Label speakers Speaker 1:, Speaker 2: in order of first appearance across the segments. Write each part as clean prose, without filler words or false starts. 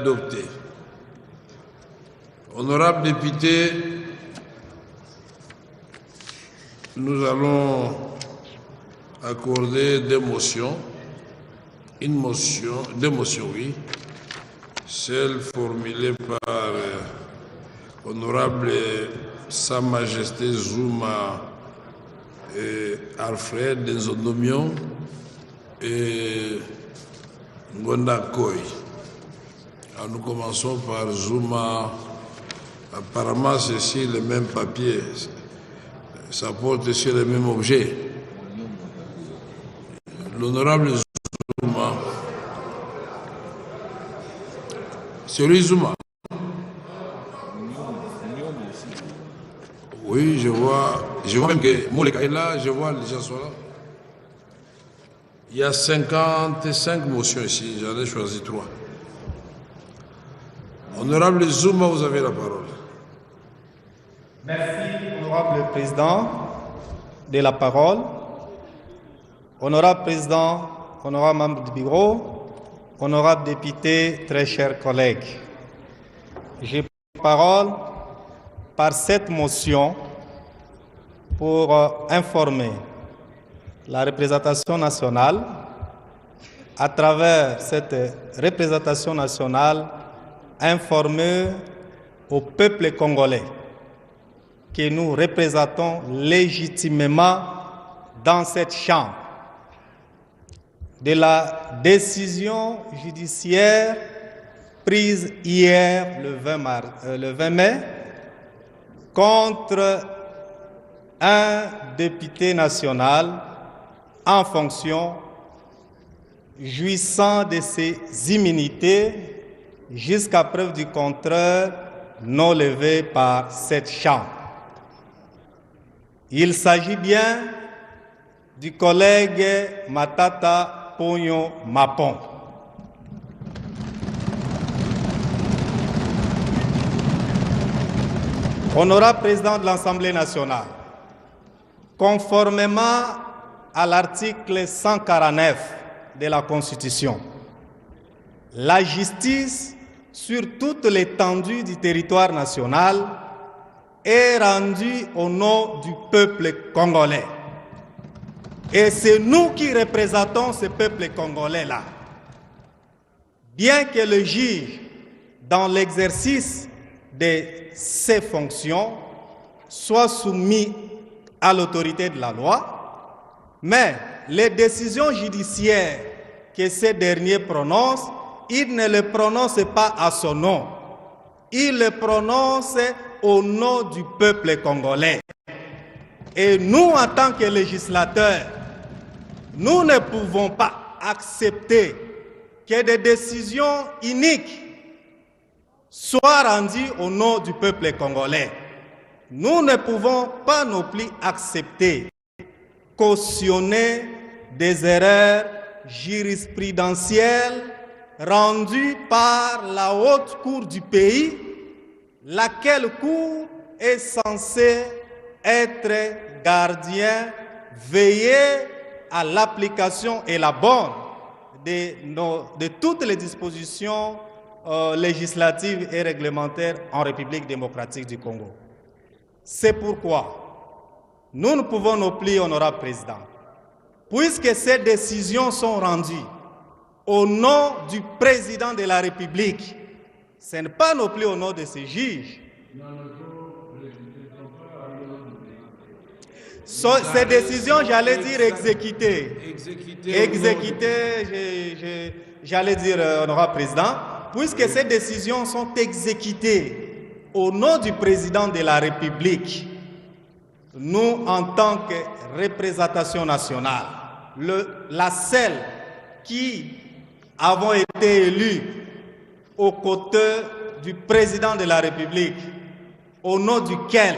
Speaker 1: Adopté. Honorables députés, nous allons accorder deux motions. Deux motions, oui. Celle formulée par Honorable Sa Majesté Zuma et Alfred Nzodomio et Ngonda Koy. Alors nous commençons par Zuma. Apparemment, c'est sur le même papier. Ça porte sur le même objet. L'honorable Zuma. Celui Zuma. Oui, je vois même que Mouleka est là, je vois les gens sont là. Il y a 55 motions ici, j'en ai choisi 3. Honorable Zuma, vous avez la parole.
Speaker 2: Merci, honorable président, de la parole. Honorable président, honorable membre du bureau, honorable député, très chers collègues. J'ai pris la parole par cette motion pour informer la représentation nationale. À travers cette représentation nationale, informer au peuple congolais que nous représentons légitimement dans cette chambre de la décision judiciaire prise hier le 20 mai contre un député national en fonction jouissant de ses immunités jusqu'à preuve du contraire non levé par cette chambre. Il s'agit bien du collègue Matata Ponyo Mapon. Honorable président de l'Assemblée nationale, conformément à l'article 149 de la Constitution, la justice sur toute l'étendue du territoire national est rendue au nom du peuple congolais. Et c'est nous qui représentons ce peuple congolais-là. Bien que le juge, dans l'exercice de ses fonctions, soit soumis à l'autorité de la loi, mais les décisions judiciaires que ces derniers prononcent, il ne le prononce pas à son nom. Il le prononce au nom du peuple congolais. Et nous, en tant que législateurs, nous ne pouvons pas accepter que des décisions iniques soient rendues au nom du peuple congolais. Nous ne pouvons pas non plus accepter, cautionner des erreurs jurisprudentielles rendues par la haute cour du pays, laquelle cour est censée être gardien, veiller à l'application et la bonne de toutes les dispositions législatives et réglementaires en République démocratique du Congo. C'est pourquoi nous ne pouvons non plus, honorable président, puisque ces décisions sont rendues au nom du président de la République, ce n'est pas non plus au nom de ces juges. Ces décisions, j'allais dire exécutées. Exécutées, j'allais dire, honorable président, puisque ces décisions sont exécutées au nom du président de la République. Nous, en tant que représentation nationale, la seule qui avons été élus aux côtés du président de la République, au nom duquel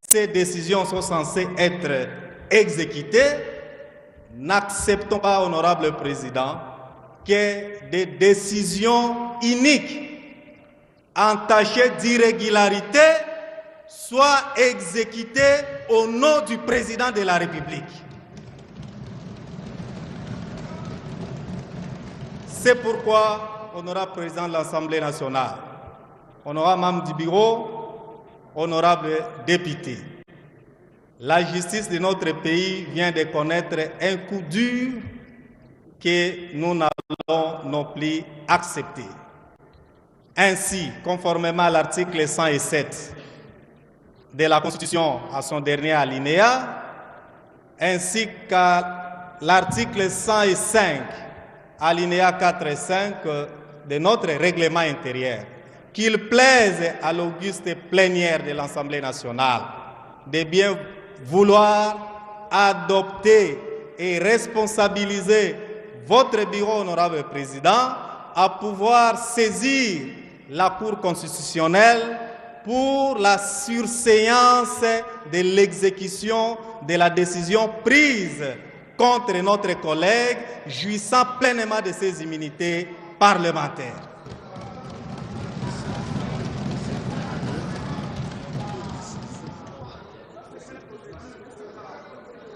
Speaker 2: ces décisions sont censées être exécutées, n'acceptons pas, honorable président, que des décisions iniques, entachées d'irrégularité, soient exécutées au nom du président de la République. C'est pourquoi honorable président de l'Assemblée nationale, honorable membre du bureau, honorable député, la justice de notre pays vient de connaître un coup dur que nous n'allons non plus accepter. Ainsi, conformément à l'article 107 de la Constitution à son dernier alinéa, ainsi qu'à l'article 105, alinéa 4 et 5 de notre règlement intérieur, qu'il plaise à l'auguste plénière de l'Assemblée nationale de bien vouloir adopter et responsabiliser votre bureau, honorable président, à pouvoir saisir la Cour constitutionnelle pour la surséance de l'exécution de la décision prise contre notre collègue jouissant pleinement de ses immunités parlementaires.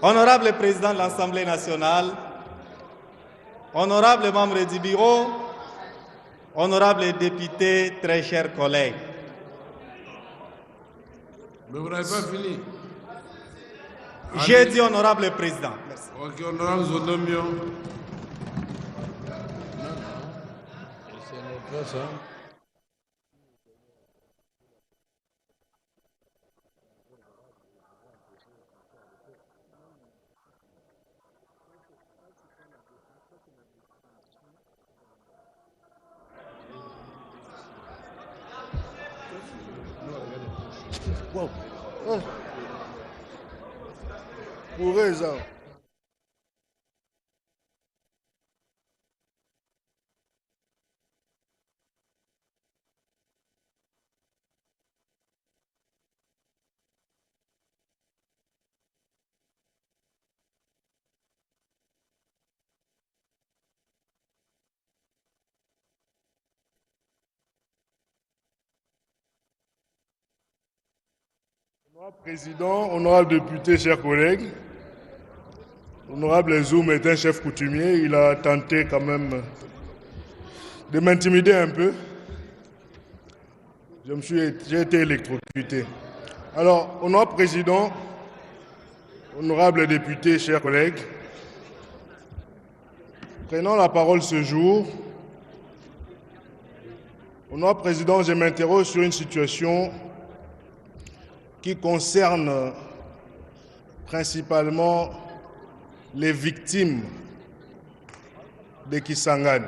Speaker 2: Honorable président de l'Assemblée nationale, honorable membre du bureau, honorable député, très chers collègues.
Speaker 1: Mais vous n'avez pas fini.
Speaker 2: J'ai dit honorable président. Merci.
Speaker 1: Ok, honorable Zodomio.
Speaker 3: Wow. Pour raison. Honorable Président, honorable député, chers collègues, honorable Zoum est un chef coutumier, il a tenté quand même de m'intimider un peu. J'ai été électrocuté. Alors, honorable Président, honorable député, chers collègues, prenant la parole ce jour, honorable Président, je m'interroge sur une situation qui concerne principalement les victimes de Kisangani,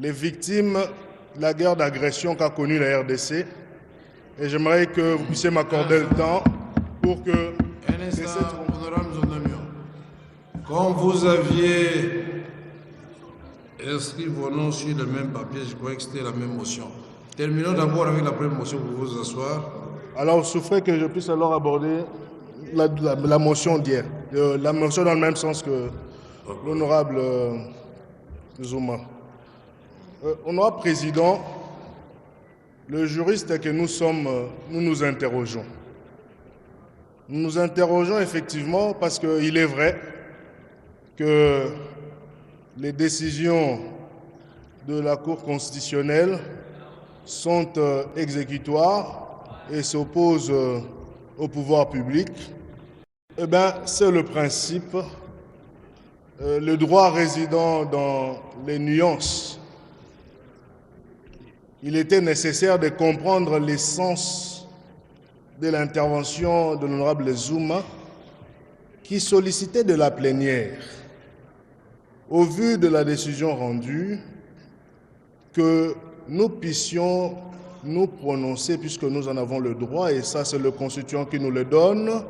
Speaker 3: les victimes de la guerre d'agression qu'a connue la RDC. Et j'aimerais que vous puissiez m'accorder le temps pour que...
Speaker 1: Un instant, honorable Zodomio. Comme vous aviez inscrit vos noms sur le même papier, je croyais que c'était la même motion. Terminons d'abord avec la première motion pour vous asseoir.
Speaker 3: Alors, souffrez que je puisse alors aborder la motion d'hier. La motion dans le même sens que l'honorable Zouma. Honorable Président, le juriste que nous sommes, nous nous interrogeons. Nous nous interrogeons effectivement parce qu'il est vrai que les décisions de la Cour constitutionnelle sont exécutoires et s'oppose au pouvoir public, eh bien, c'est le principe. Le droit résidant dans les nuances, il était nécessaire de comprendre l'essence de l'intervention de l'honorable Zouma qui sollicitait de la plénière, au vu de la décision rendue, que nous puissions nous prononcer, puisque nous en avons le droit, et ça c'est le constituant qui nous le donne,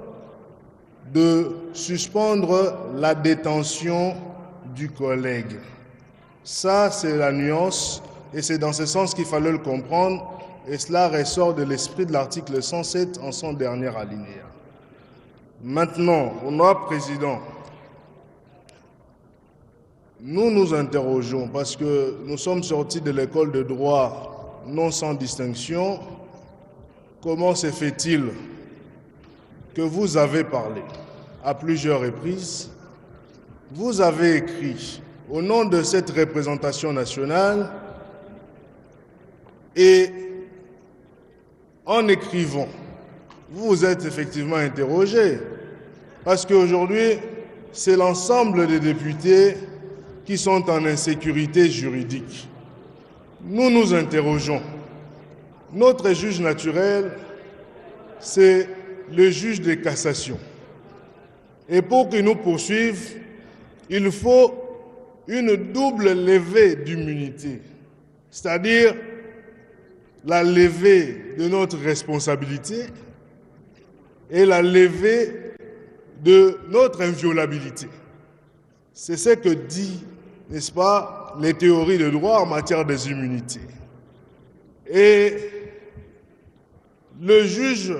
Speaker 3: de suspendre la détention du collègue. Ça c'est la nuance, et c'est dans ce sens qu'il fallait le comprendre, et cela ressort de l'esprit de l'article 107 en son dernier alinéa. Maintenant, honorable Président, nous nous interrogeons parce que nous sommes sortis de l'école de droit non sans distinction. Comment se fait-il que vous avez parlé à plusieurs reprises, vous avez écrit au nom de cette représentation nationale et en écrivant, vous vous êtes effectivement interrogé parce qu'aujourd'hui, c'est l'ensemble des députés qui sont en insécurité juridique. Nous nous interrogeons. Notre juge naturel, c'est le juge de cassation. Et pour qu'il nous poursuive, il faut une double levée d'immunité, c'est-à-dire la levée de notre responsabilité et la levée de notre inviolabilité. C'est ce que dit, n'est-ce pas, les théories de droit en matière des immunités. Et le juge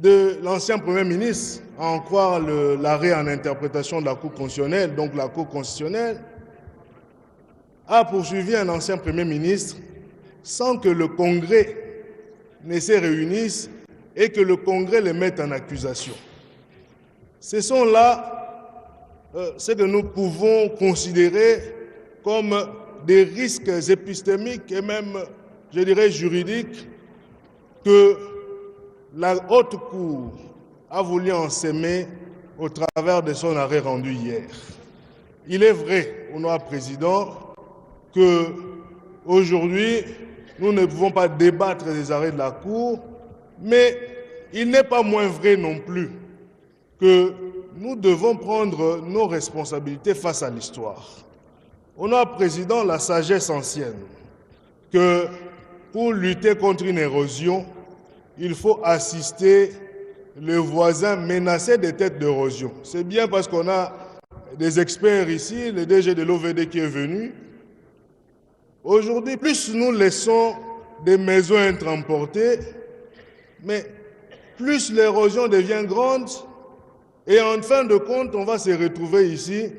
Speaker 3: de l'ancien Premier ministre, à en croire l'arrêt en interprétation de la Cour constitutionnelle, donc la Cour constitutionnelle, a poursuivi un ancien Premier ministre sans que le Congrès ne se réunisse et que le Congrès le mette en accusation. Ce sont là ce que nous pouvons considérer comme des risques épistémiques et même, je dirais, juridiques que la Haute Cour a voulu enseimer au travers de son arrêt rendu hier. Il est vrai, honorable président, qu'aujourd'hui, nous ne pouvons pas débattre des arrêts de la Cour, mais il n'est pas moins vrai non plus que nous devons prendre nos responsabilités face à l'histoire. Honorable président, la sagesse ancienne, que pour lutter contre une érosion, il faut assister le voisin menacé des têtes d'érosion. C'est bien parce qu'on a des experts ici, le DG de l'OVD qui est venu. Aujourd'hui, plus nous laissons des maisons être emportées, mais plus l'érosion devient grande et en fin de compte, on va se retrouver ici,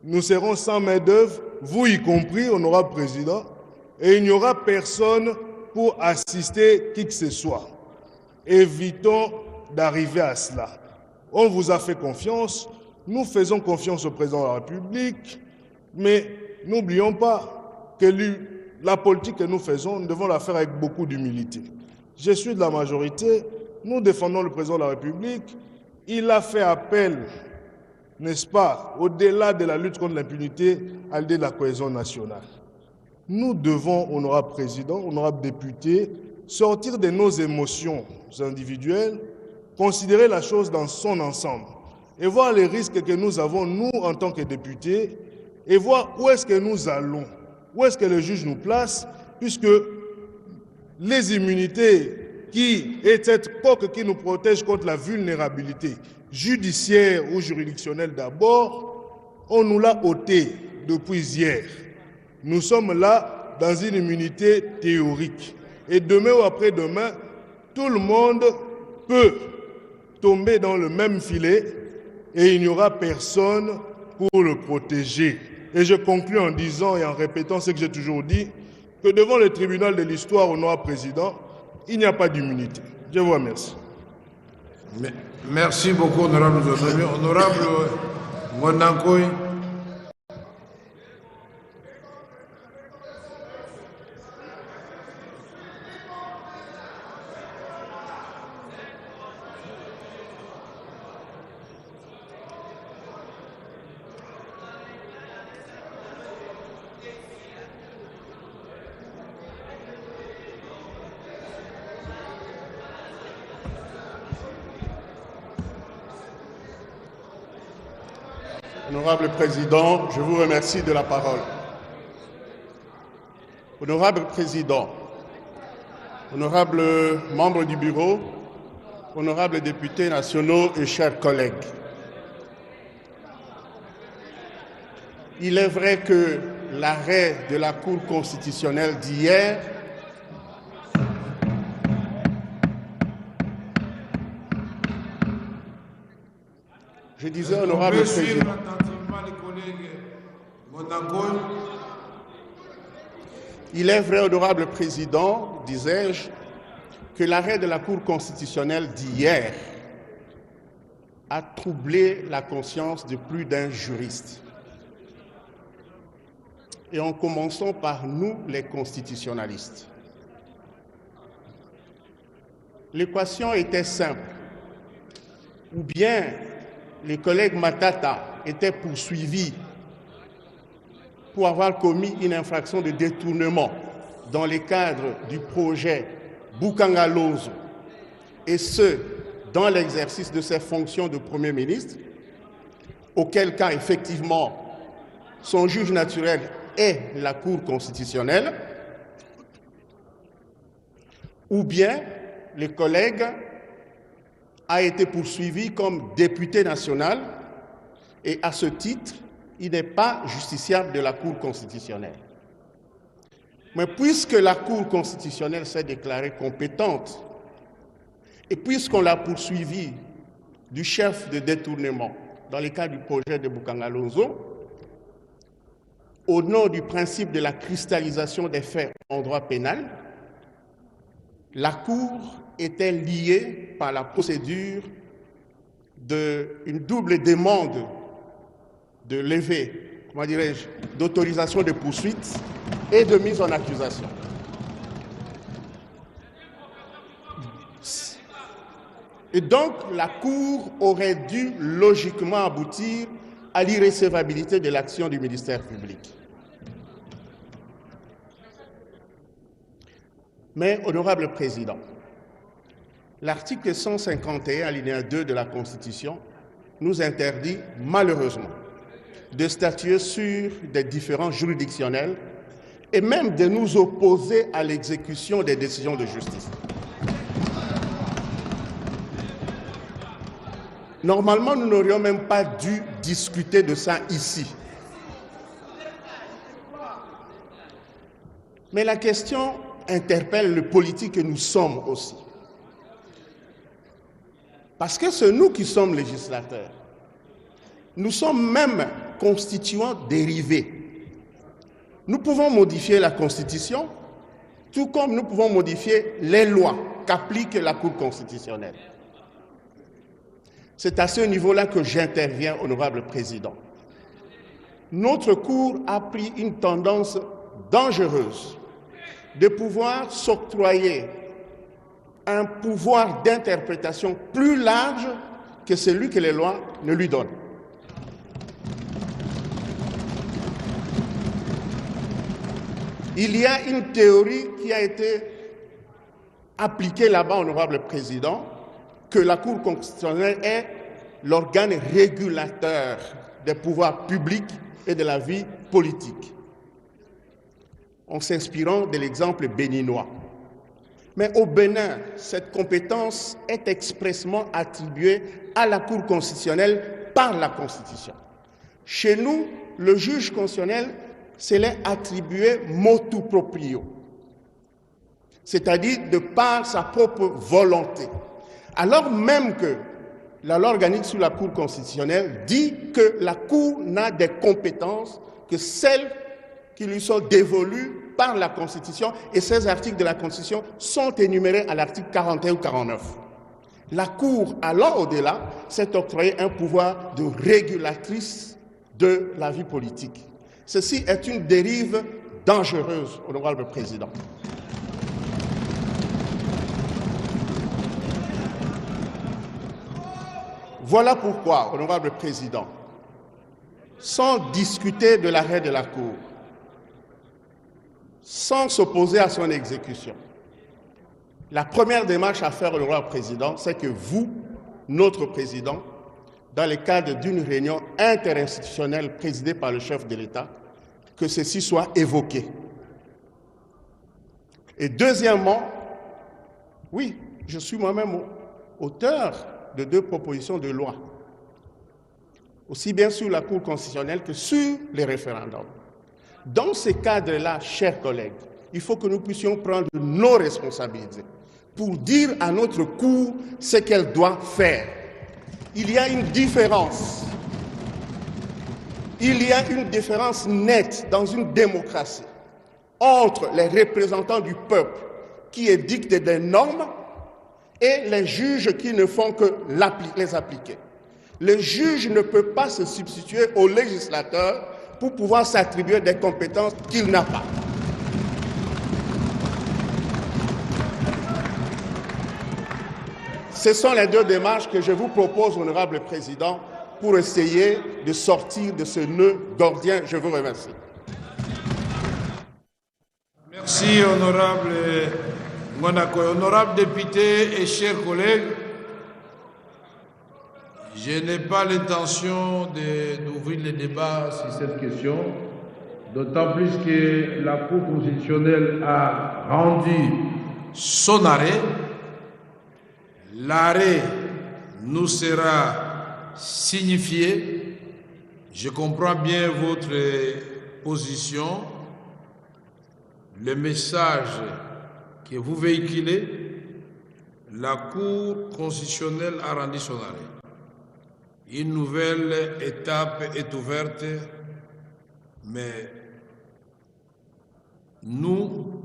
Speaker 3: nous serons sans main-d'œuvre, vous y compris, honorable président, et il n'y aura personne pour assister qui que ce soit. Évitons d'arriver à cela. On vous a fait confiance, nous faisons confiance au président de la République, mais n'oublions pas que la politique que nous faisons, nous devons la faire avec beaucoup d'humilité. Je suis de la majorité, nous défendons le président de la République, il a fait appel, n'est-ce pas, au-delà de la lutte contre l'impunité, à l'idée de la cohésion nationale. Nous devons, honorable président, honorable député, sortir de nos émotions individuelles, considérer la chose dans son ensemble et voir les risques que nous avons, nous, en tant que députés, et voir où est-ce que nous allons, où est-ce que le juge nous place, puisque les immunités qui est cette coque qui nous protège contre la vulnérabilité judiciaire ou juridictionnelle d'abord, on nous l'a ôté depuis hier. Nous sommes là dans une immunité théorique. Et demain ou après-demain, tout le monde peut tomber dans le même filet et il n'y aura personne pour le protéger. Et je conclus en disant et en répétant ce que j'ai toujours dit, que devant le tribunal de l'histoire, honorable président, il n'y a pas d'immunité. Je vous remercie.
Speaker 1: Merci beaucoup, honorable Zonomi. Honorable Ngondankoy.
Speaker 4: Honorable Président, je vous remercie de la parole. Honorable Président, honorables membres du Bureau, honorables députés nationaux et chers collègues, il est vrai que l'arrêt de la Cour constitutionnelle d'hier je disais, honorable Président, il est vrai, honorable Président, disais-je, que l'arrêt de la Cour constitutionnelle d'hier a troublé la conscience de plus d'un juriste. et en commençant par nous, les constitutionnalistes. L'équation était simple. Ou bien les collègues Matata étaient poursuivis pour avoir commis une infraction de détournement dans le cadre du projet Bukanga Lozo, et ce, dans l'exercice de ses fonctions de Premier ministre, auquel cas, effectivement, son juge naturel est la Cour constitutionnelle, ou bien le collègue a été poursuivi comme député national et à ce titre, il n'est pas justiciable de la Cour constitutionnelle. Mais puisque la Cour constitutionnelle s'est déclarée compétente et puisqu'on l'a poursuivi du chef de détournement dans le cadre du projet de Bukanga Lozo, au nom du principe de la cristallisation des faits en droit pénal, la Cour était liée par la procédure d'une double demande de levée, comment dirais-je, d'autorisation de poursuite et de mise en accusation. Et donc, la Cour aurait dû logiquement aboutir à l'irrécevabilité de l'action du ministère public. Mais, honorable Président, l'article 151, alinéa 2 de la Constitution, nous interdit malheureusement de statuer sur des différends juridictionnels et même de nous opposer à l'exécution des décisions de justice. Normalement, nous n'aurions même pas dû discuter de ça ici. Mais la question interpelle le politique que nous sommes aussi. Parce que c'est nous qui sommes législateurs. Nous sommes même constituants dérivés. Nous pouvons modifier la Constitution, tout comme nous pouvons modifier les lois qu'applique la Cour constitutionnelle. C'est à ce niveau-là que j'interviens, honorable Président. Notre Cour a pris une tendance dangereuse de pouvoir s'octroyer un pouvoir d'interprétation plus large que celui que les lois ne lui donnent. Il y a une théorie qui a été appliquée là-bas, honorable Président, que la Cour constitutionnelle est l'organe régulateur des pouvoirs publics et de la vie politique, en s'inspirant de l'exemple béninois. Mais au Bénin, cette compétence est expressément attribuée à la Cour constitutionnelle par la Constitution. Chez nous, le juge constitutionnel se l'est attribué motu proprio, c'est-à-dire de par sa propre volonté. Alors même que la loi organique sur la Cour constitutionnelle dit que la Cour n'a des compétences que celles qui lui sont dévolues par la Constitution, et ces articles de la Constitution sont énumérés à l'article 41 ou 49. La Cour, allant au-delà, s'est octroyé un pouvoir de régulatrice de la vie politique. Ceci est une dérive dangereuse, honorable Président. Voilà pourquoi, honorable Président, sans discuter de l'arrêt de la Cour, sans s'opposer à son exécution, la première démarche à faire, honorable Président, c'est que vous, notre Président, dans le cadre d'une réunion interinstitutionnelle présidée par le chef de l'État, que ceci soit évoqué. Et deuxièmement, oui, je suis moi-même auteur de 2 propositions de loi, aussi bien sur la Cour constitutionnelle que sur les référendums. Dans ces cadres-là, chers collègues, il faut que nous puissions prendre nos responsabilités pour dire à notre Cour ce qu'elle doit faire. Il y a une différence. Il y a une différence nette dans une démocratie entre les représentants du peuple qui édictent des normes et les juges qui ne font que les appliquer. Le juge ne peut pas se substituer au législateur pour pouvoir s'attribuer des compétences qu'il n'a pas. Ce sont les deux démarches que je vous propose, Honorable Président, pour essayer de sortir de ce nœud gordien. Je vous remercie.
Speaker 1: Merci, honorable Monaco. Honorable député et chers collègues, je n'ai pas l'intention d'ouvrir le débat sur cette question, d'autant plus que la Cour constitutionnelle a rendu son arrêt. L'arrêt nous sera signifié. Je comprends bien votre position, le message que vous véhiculez. La Cour constitutionnelle a rendu son arrêt. Une nouvelle étape est ouverte, mais nous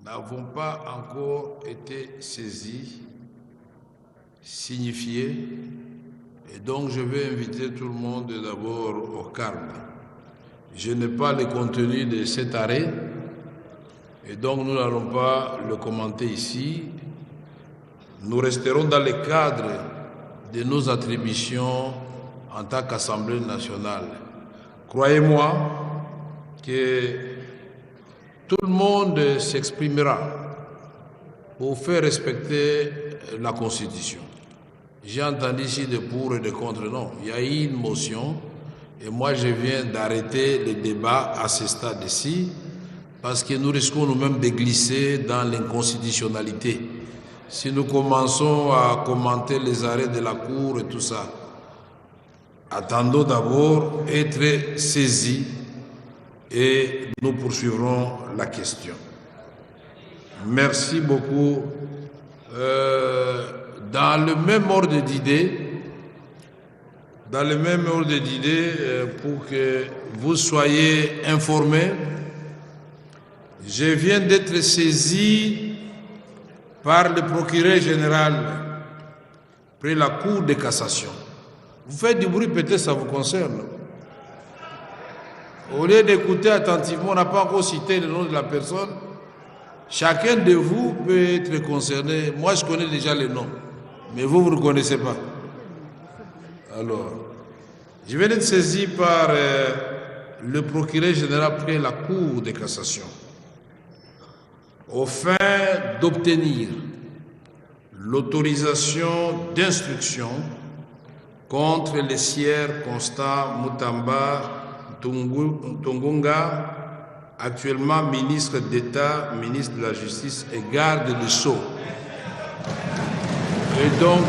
Speaker 1: n'avons pas encore été saisis, signifiés, et donc je vais inviter tout le monde d'abord au calme. Je n'ai pas le contenu de cet arrêt, et donc nous n'allons pas le commenter ici. Nous resterons dans le cadre de nos attributions en tant qu'Assemblée nationale. Croyez-moi que tout le monde s'exprimera pour faire respecter la Constitution. J'ai entendu ici de pour et de contre. Non, il y a eu une motion et moi je viens d'arrêter le débat à ce stade-ci parce que nous risquons nous-mêmes de glisser dans l'inconstitutionnalité. Si nous commençons à commenter les arrêts de la Cour et tout ça, attendons d'abord être saisis et nous poursuivrons la question. Merci beaucoup. Dans le même ordre d'idées, pour que vous soyez informés, je viens d'être saisi par le procureur général près la Cour de cassation. Vous faites du bruit, peut-être ça vous concerne. Au lieu d'écouter attentivement, on n'a pas encore cité le nom de la personne. Chacun de vous peut être concerné. Moi, je connais déjà le nom, mais vous ne connaissez pas. Alors, je viens d'être saisi par le procureur général près la Cour de cassation, au fin d'obtenir l'autorisation d'instruction contre les sieurs Constant Mutamba Ntongonga, actuellement ministre d'État, ministre de la Justice et garde des Sceaux. Et donc,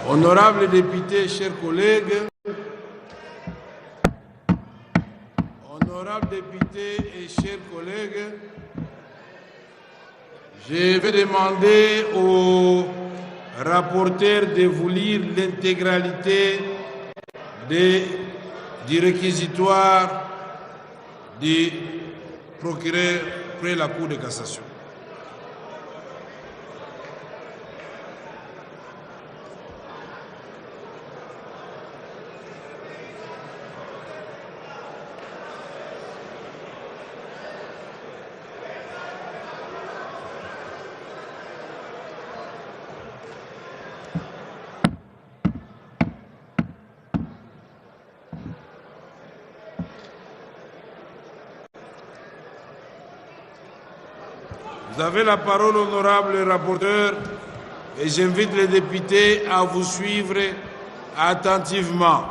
Speaker 1: honorables députés, chers collègues, je vais demander au rapporteur de vous lire l'intégralité du réquisitoire du procureur près la Cour de cassation. Vous avez la parole, honorable rapporteur, et j'invite les députés à vous suivre attentivement.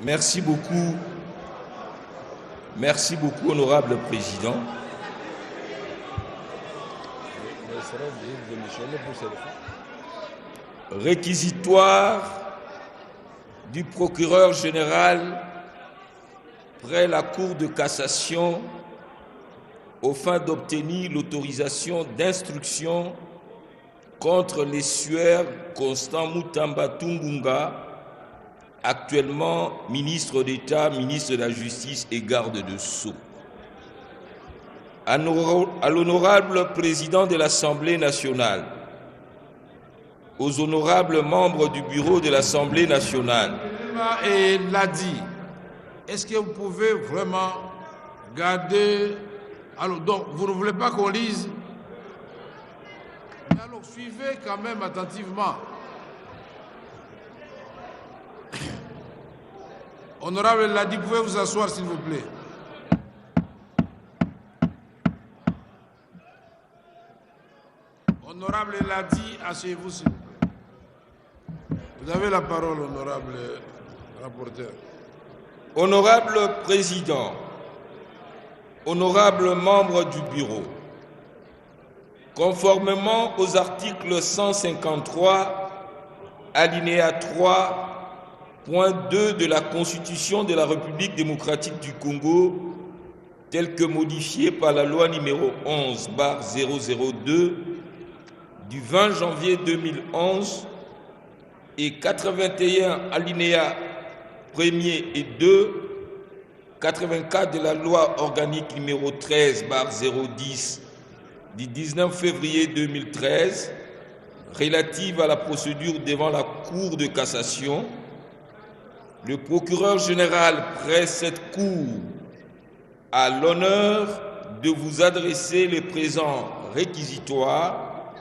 Speaker 5: Merci beaucoup. Merci beaucoup, honorable président. Réquisitoire du procureur général près la Cour de cassation aux fins d'obtenir l'autorisation d'instruction contre les sieurs Constant Mutamba Ntongonga, actuellement ministre d'État, ministre de la Justice et garde des Sceaux. À l'honorable président de l'Assemblée nationale, aux honorables membres du bureau de l'Assemblée nationale.
Speaker 1: Et l'a dit. Est-ce que vous pouvez vraiment garder... Alors, donc, vous ne voulez pas qu'on lise? Mais alors, suivez quand même attentivement. Honorable Ladi, pouvez vous asseoir, s'il vous plaît. Honorable Ladi, asseyez-vous, s'il vous plaît. Vous avez la parole, honorable rapporteur.
Speaker 5: Honorable Président, honorables membres du Bureau, conformément aux articles 153, alinéa 3, point 2 de la Constitution de la République démocratique du Congo, tel que modifié par la loi numéro 11/002 du 20 janvier 2011 et 81 alinéa 1er et 2, 84 de la loi organique numéro 13/010 du 19 février 2013 relative à la procédure devant la Cour de cassation, le procureur général presse cette Cour à l'honneur de vous adresser le présent réquisitoire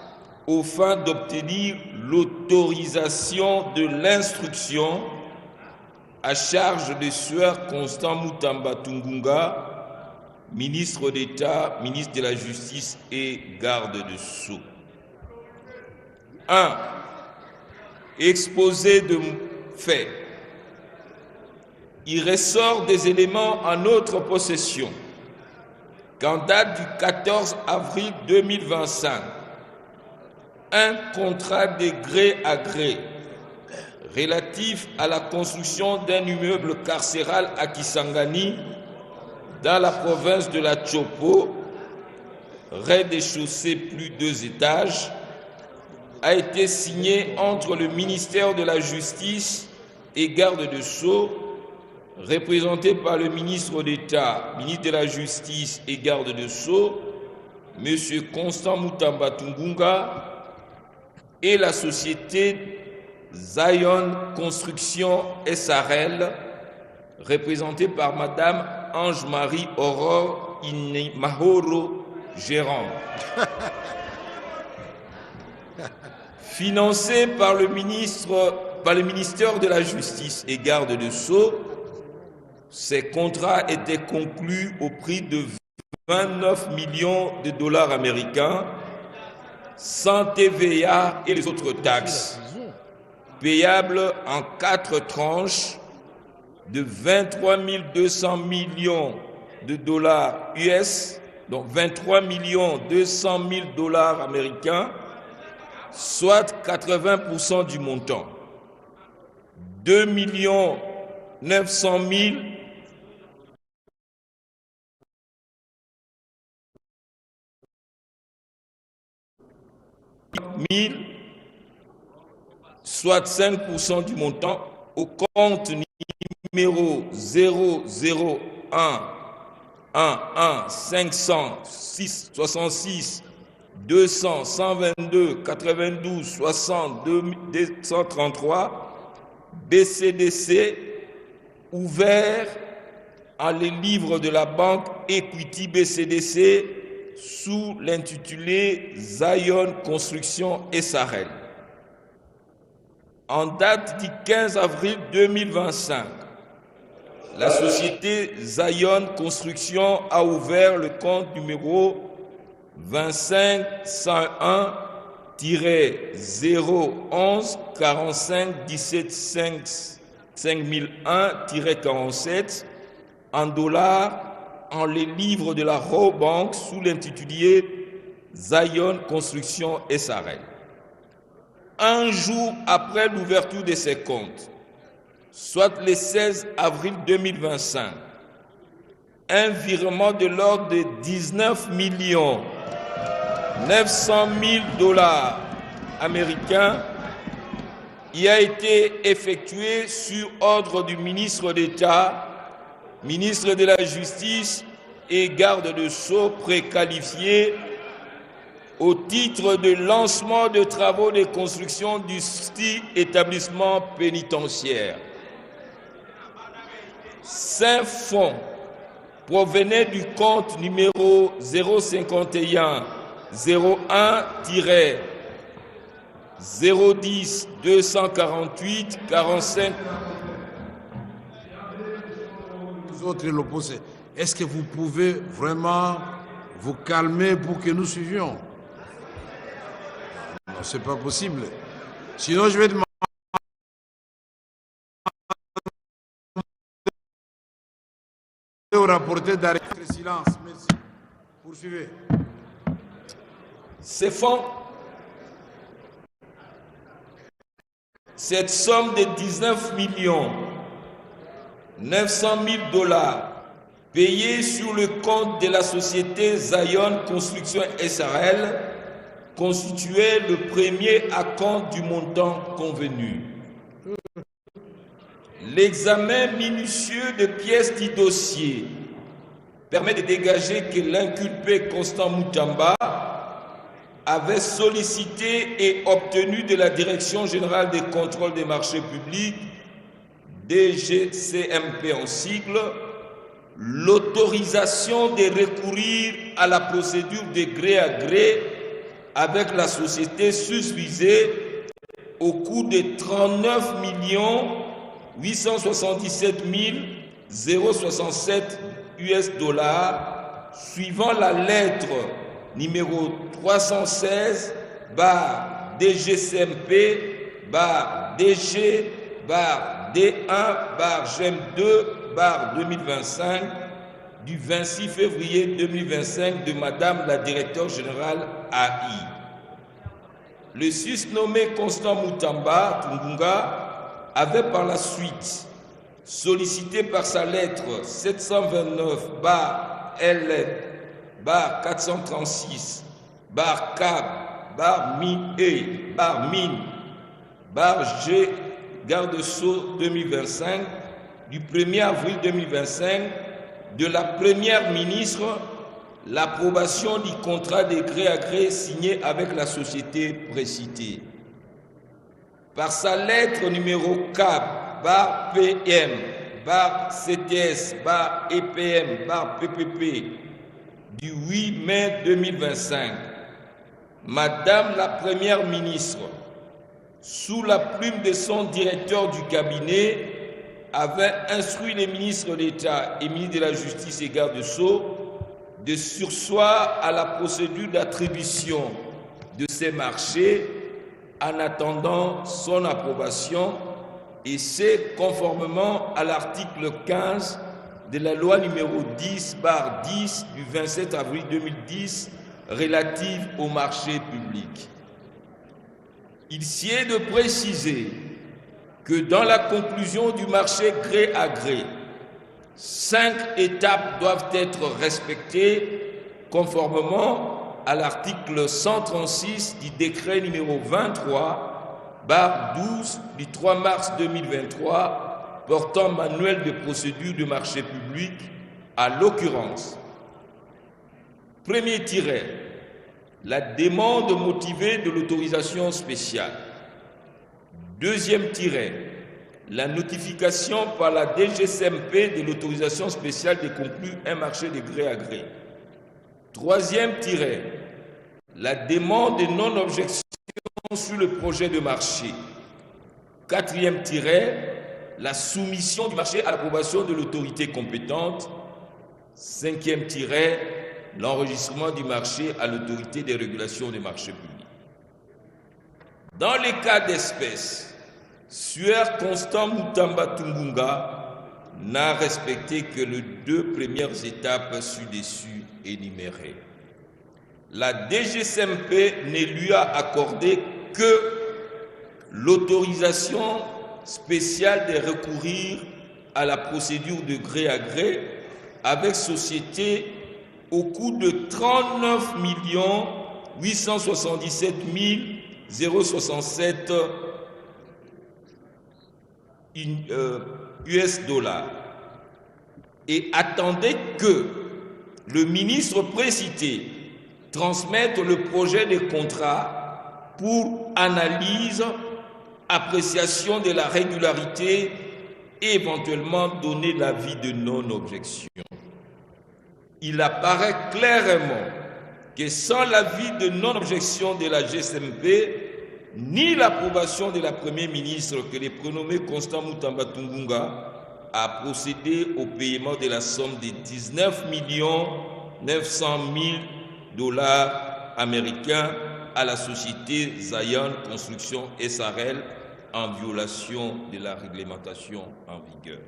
Speaker 5: aux fins d'obtenir l'autorisation de l'instruction à charge de Sieur Constant Mutamba Tungunga, ministre d'État, ministre de la Justice et garde de Sceaux. 1. Exposé de faits. Il ressort des éléments en notre possession qu'en date du 14 avril 2025, un contrat de gré à gré relatif à la construction d'un immeuble carcéral à Kisangani, dans la province de la Chopo, rez-de-chaussée plus 2 étages, a été signé entre le ministère de la Justice et garde de Sceaux, représenté par le ministre d'État, ministre de la Justice et garde de Sceaux, M. Constant Mutamba Tungunga, et la société Zion Construction SRL, représentée par Madame Ange-Marie Aurore Mahoro, gérant. Financé par le ministère de la Justice et garde de Sceaux, ces contrats étaient conclus au prix de 29 millions de dollars américains, sans TVA et les autres taxes, payables en 4 tranches de 23 200 millions de dollars US, donc 23 200 000 dollars américains, soit 80% du montant. 2 900 000 soit 5% du montant, au compte numéro 001 11 506 66 200 122 92 62 233 BCDC, ouvert en les livres de la banque Equity BCDC sous l'intitulé Zion Construction SRL. En date du 15 avril 2025, la société Zion Construction a ouvert le compte numéro 25 101-011 45 17 5001-47 en dollars en les livres de la Raw Bank sous l'intitulé Zion Construction SRL. Un jour après l'ouverture de ces comptes, soit le 16 avril 2025, un virement de l'ordre de 19 900 000 dollars américains y a été effectué sur ordre du ministre d'État, ministre de la Justice et garde de Sceaux préqualifié au titre de lancement de travaux de construction du établissement pénitentiaire. 5 fonds provenaient du compte numéro 051 01 010 248 45.
Speaker 1: Vous autres, l'opposé. Est-ce que vous pouvez vraiment vous calmer pour que nous suivions? Non, c'est pas possible. Sinon, je vais demander au rapporteur d'arrêter le silence. Merci. Poursuivez.
Speaker 5: Ces fonds, cette somme de 19 900 000 $ payée sur le compte de la société Zion Construction SRL constituait le premier acompte du montant convenu. L'examen minutieux de pièces du dossier permet de dégager que l'inculpé Constant Moutamba avait sollicité et obtenu de la Direction générale des contrôles des marchés publics, DGCMP en sigle, l'autorisation de recourir à la procédure de gré à gré avec la société susvisée au coût de 39 877 067 US $, suivant la lettre numéro 316 DGCMP DG D1 GEM 2 2025 du 26 février 2025 de Madame la Directeure Générale AI. Le susnommé Constant Moutamba Tungunga avait par la suite sollicité par sa lettre 729 LN 436 CAB mine G Garde-Sceaux 2025 du 1er avril 2025 de la Première ministre l'approbation du contrat de gré à gré signé avec la société précitée. Par sa lettre numéro CAB PM CTS EPM PPP du 8 mai 2025, Madame la Première ministre, sous la plume de son directeur du cabinet, avait instruit les ministres d'État et ministres de la Justice et garde-sceaux de surseoir à la procédure d'attribution de ces marchés en attendant son approbation, et c'est conformément à l'article 15 de la loi numéro 10/10 du 27 avril 2010 relative au marché public. Il s'y est de préciser que dans la conclusion du marché gré à gré, 5 étapes doivent être respectées conformément à l'article 136 du décret numéro 23/12 du 3 mars 2023 portant manuel de procédure de marché public, à l'occurrence. Premier tiret, la demande motivée de l'autorisation spéciale. Deuxième tiret, la notification par la DGCMP de l'autorisation spéciale de conclure un marché de gré à gré. Troisième tiret, la demande de non-objection sur le projet de marché. Quatrième tiret, la soumission du marché à l'approbation de l'autorité compétente. Cinquième tiret, l'enregistrement du marché à l'autorité des régulations des marchés publics. Dans les cas d'espèce, Sueur Constant Moutamba Tungunga n'a respecté que les 2 premières étapes ci-dessus énumérées. La DGCMP ne lui a accordé que l'autorisation spéciale de recourir à la procédure de gré à gré avec société au coût de 39 877 067 US $, et attendait que le ministre précité transmettre le projet de contrat pour analyse, appréciation de la régularité et éventuellement donner l'avis de non-objection. Il apparaît clairement que sans l'avis de non-objection de la GSMP, ni l'approbation de la Première ministre que le prénommé Constant Mutamba Tungunga a procédé au paiement de la somme de 19 900 000 $ américains à la société Zion Construction SRL en violation de la réglementation en vigueur.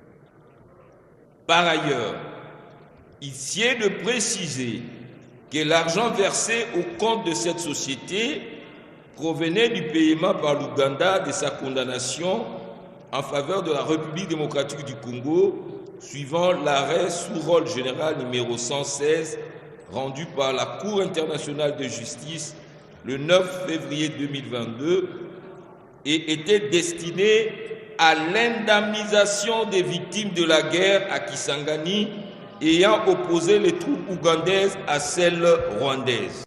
Speaker 5: Par ailleurs, il sied de préciser que l'argent versé au compte de cette société provenait du paiement par l'Ouganda de sa condamnation en faveur de la République démocratique du Congo, suivant l'arrêt sous rôle général numéro 116 rendu par la Cour internationale de justice le 9 février 2022 et était destiné à l'indemnisation des victimes de la guerre à Kisangani ayant opposé les troupes ougandaises à celles rwandaises.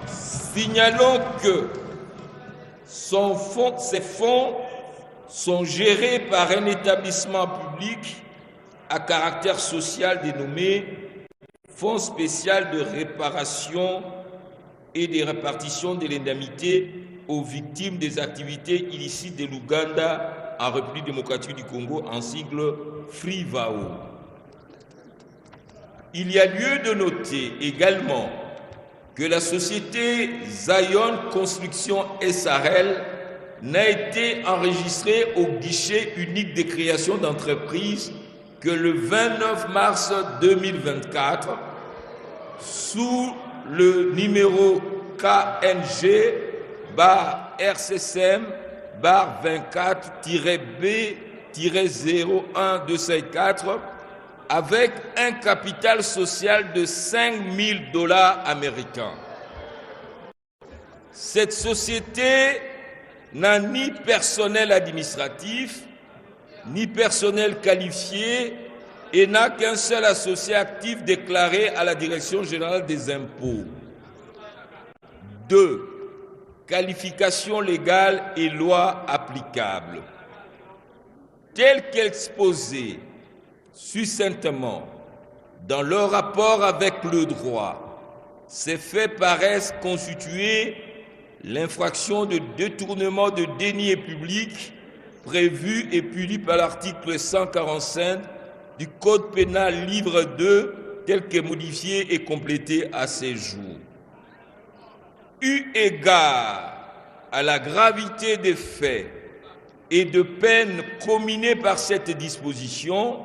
Speaker 5: Signalons que ces fonds sont gérés par un établissement public à caractère social dénommé Fonds spécial de réparation et de répartition de l'indemnité aux victimes des activités illicites de l'Ouganda en République démocratique du Congo, en sigle FRIVAO. Il y a lieu de noter également que la société Zion Construction SRL n'a été enregistrée au guichet unique de création d'entreprise que le 29 mars 2024 sous le numéro KNG-RCCM-24-B-01-254 avec un capital social de 5 000 $ américains. Cette société n'a ni personnel administratif, ni personnel qualifié et n'a qu'un seul associé actif déclaré à la Direction générale des impôts. 2. Qualification légale et loi applicable. Tel qu'exposé succinctement dans leur rapport avec le droit, ces faits paraissent constituer l'infraction de détournement de deniers publics prévue et punie par l'article 145 du Code pénal livre 2 tel que modifié et complété à ces jours. Eu égard à la gravité des faits et de peines comminées par cette disposition,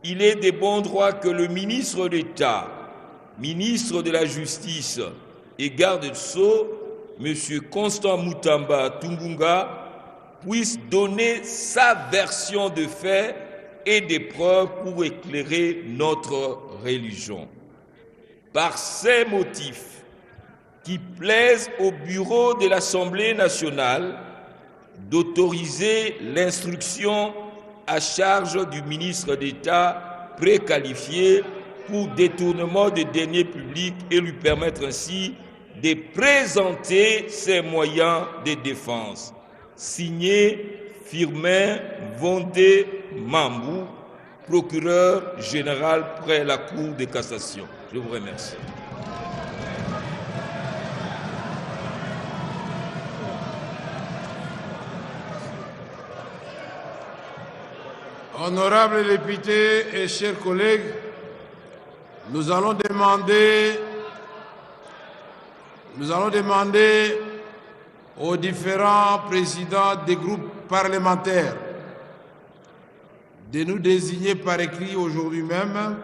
Speaker 5: il est de bon droit que le ministre d'État, ministre de la Justice et garde-sceaux, M. Constant Mutamba Tungunga, puisse donner sa version de faits et des preuves pour éclairer notre religion. Par ces motifs qui plaisent au bureau de l'Assemblée nationale d'autoriser l'instruction à charge du ministre d'État préqualifié pour détournement de deniers publics et lui permettre ainsi de présenter ses moyens de défense. Signé Firmin Vondé Mambou, procureur général près la Cour de cassation. Je vous remercie.
Speaker 1: Honorables députés et chers collègues, nous allons demander aux différents présidents des groupes parlementaires de nous désigner par écrit aujourd'hui même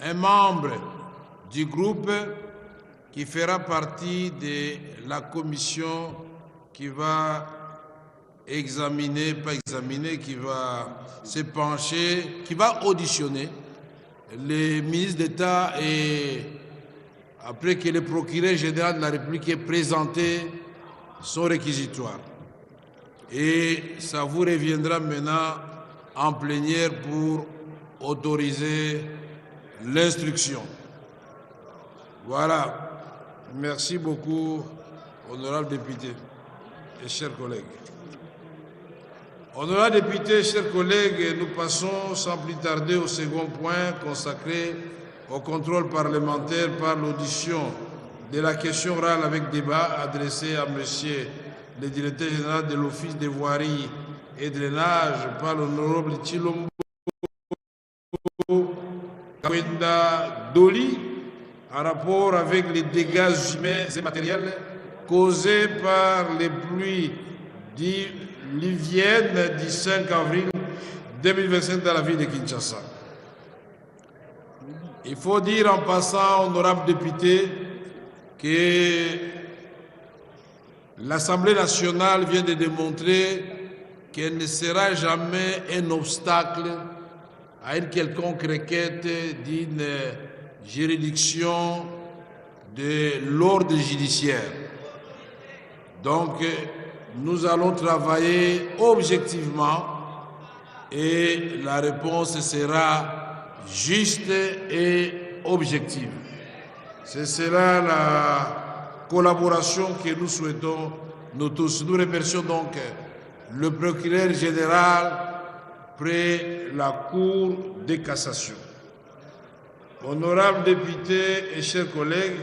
Speaker 1: un membre du groupe qui fera partie de la commission qui va qui va se pencher, qui va auditionner les ministres d'État et après que le procureur général de la République ait présenté son réquisitoire. Et ça vous reviendra maintenant en plénière pour autoriser l'instruction. Voilà. Merci beaucoup, honorable député et chers collègues. Honorable député, chers collègues, nous passons sans plus tarder au second point consacré au contrôle parlementaire par l'audition de la question orale avec débat adressée à monsieur le directeur général de l'Office des voiries et drainage par l'honorable Tshilombo Kabwenda Doli en rapport avec les dégâts humains et matériels causés par les pluies diluviennes du 5 avril 2025 dans la ville de Kinshasa. Il faut dire en passant, honorable député, que l'Assemblée nationale vient de démontrer qu'elle ne sera jamais un obstacle à une quelconque requête d'une juridiction de l'ordre judiciaire. Donc, nous allons travailler objectivement et la réponse sera juste et objective. C'est cela la collaboration que nous souhaitons, nous tous. Nous remercions donc le procureur général près la Cour de cassation. Honorables députés et chers collègues,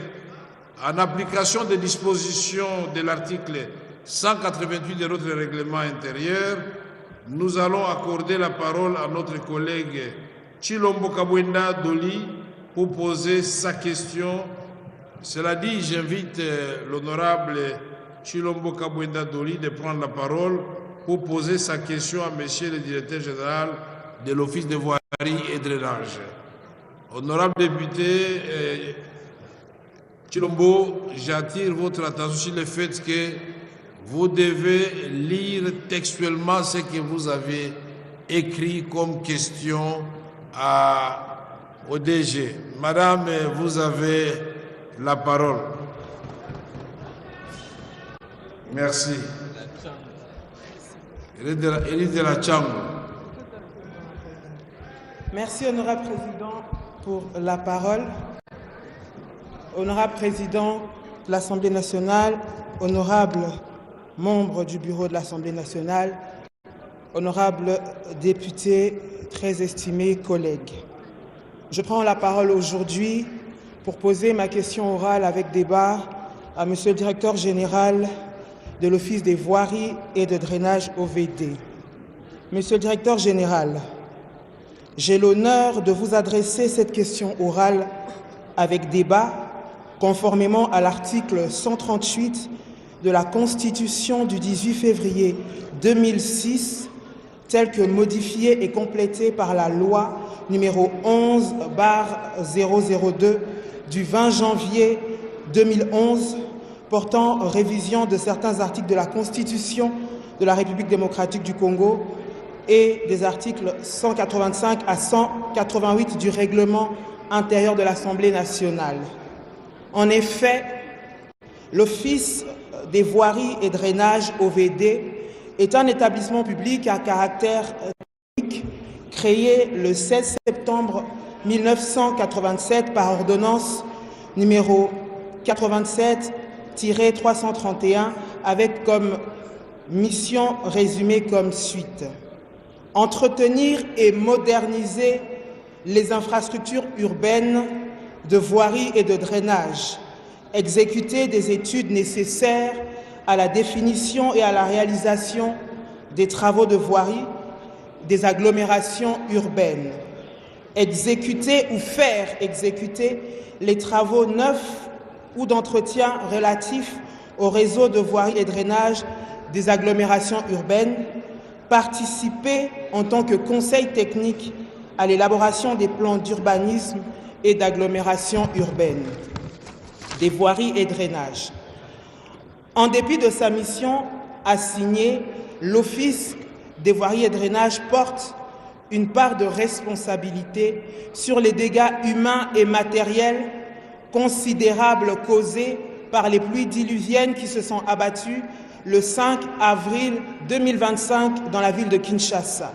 Speaker 1: en application des dispositions de l'article 188 de notre règlement intérieur, nous allons accorder la parole à notre collègue Tshilombo Kabwenda Doli pour poser sa question. Cela dit, j'invite l'honorable Tshilombo Kabwenda Doli de prendre la parole pour poser sa question à monsieur le directeur général de l'Office de voirie et drainage. Honorable député Tshilombo, j'attire votre attention sur le fait que vous devez lire textuellement ce que vous avez écrit comme question au DG. Madame, vous avez la parole. Merci. Élise de la Chambre.
Speaker 6: Merci, honorable président, pour la parole. Honorable président de l'Assemblée nationale, honorable membre du bureau de l'Assemblée nationale, honorables députés, très estimés collègues. Je prends la parole aujourd'hui pour poser ma question orale avec débat à monsieur le directeur général de l'Office des voiries et de drainage OVD. Monsieur le directeur général, j'ai l'honneur de vous adresser cette question orale avec débat conformément à l'article 138 de la Constitution du 18 février 2006, tel que modifié et complété par la loi numéro 11/002 du 20 janvier 2011 portant révision de certains articles de la Constitution de la République démocratique du Congo et des articles 185 à 188 du règlement intérieur de l'Assemblée nationale. En effet, l'Office des voiries et drainage OVD est un établissement public à caractère public créé le 16 septembre 1987 par ordonnance numéro 87-331 avec comme mission résumée comme suite: entretenir et moderniser les infrastructures urbaines de voirie et de drainage, exécuter des études nécessaires à la définition et à la réalisation des travaux de voirie des agglomérations urbaines, exécuter ou faire exécuter les travaux neufs ou d'entretien relatifs au réseau de voirie et drainage des agglomérations urbaines, participer en tant que conseil technique à l'élaboration des plans d'urbanisme et d'agglomération urbaine, des voiries et drainages. En dépit de sa mission assignée, l'Office des voiries et drainages porte une part de responsabilité sur les dégâts humains et matériels considérables causés par les pluies diluviennes qui se sont abattues le 5 avril 2025 dans la ville de Kinshasa,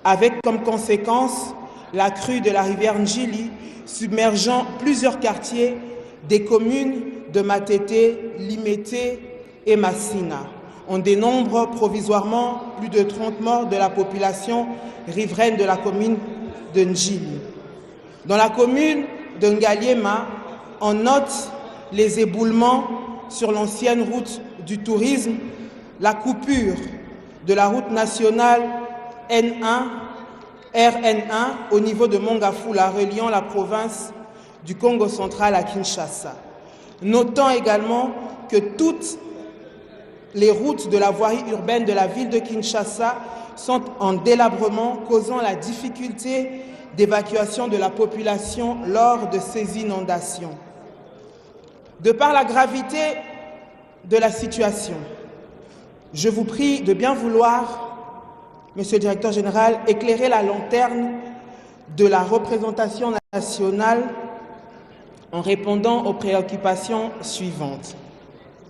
Speaker 6: avec comme conséquence la crue de la rivière Njili, submergeant plusieurs quartiers des communes de Matete, Limete et Massina. On dénombre provisoirement plus de 30 morts de la population riveraine de la commune de Njili. Dans la commune de Ngaliema, on note les éboulements sur l'ancienne route du tourisme, la coupure de la route nationale N1, RN1 au niveau de Mongafula, reliant la province du Congo central à Kinshasa. Notons également que toutes les routes de la voirie urbaine de la ville de Kinshasa sont en délabrement, causant la difficulté d'évacuation de la population lors de ces inondations. De par la gravité de la situation, je vous prie de bien vouloir, Monsieur le Directeur Général, éclairer la lanterne de la représentation nationale en répondant aux préoccupations suivantes.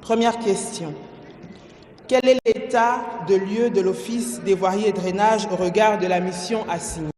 Speaker 6: Première question. Quel est l'état de lieu de l'Office des voiries et drainages au regard de la mission assignée?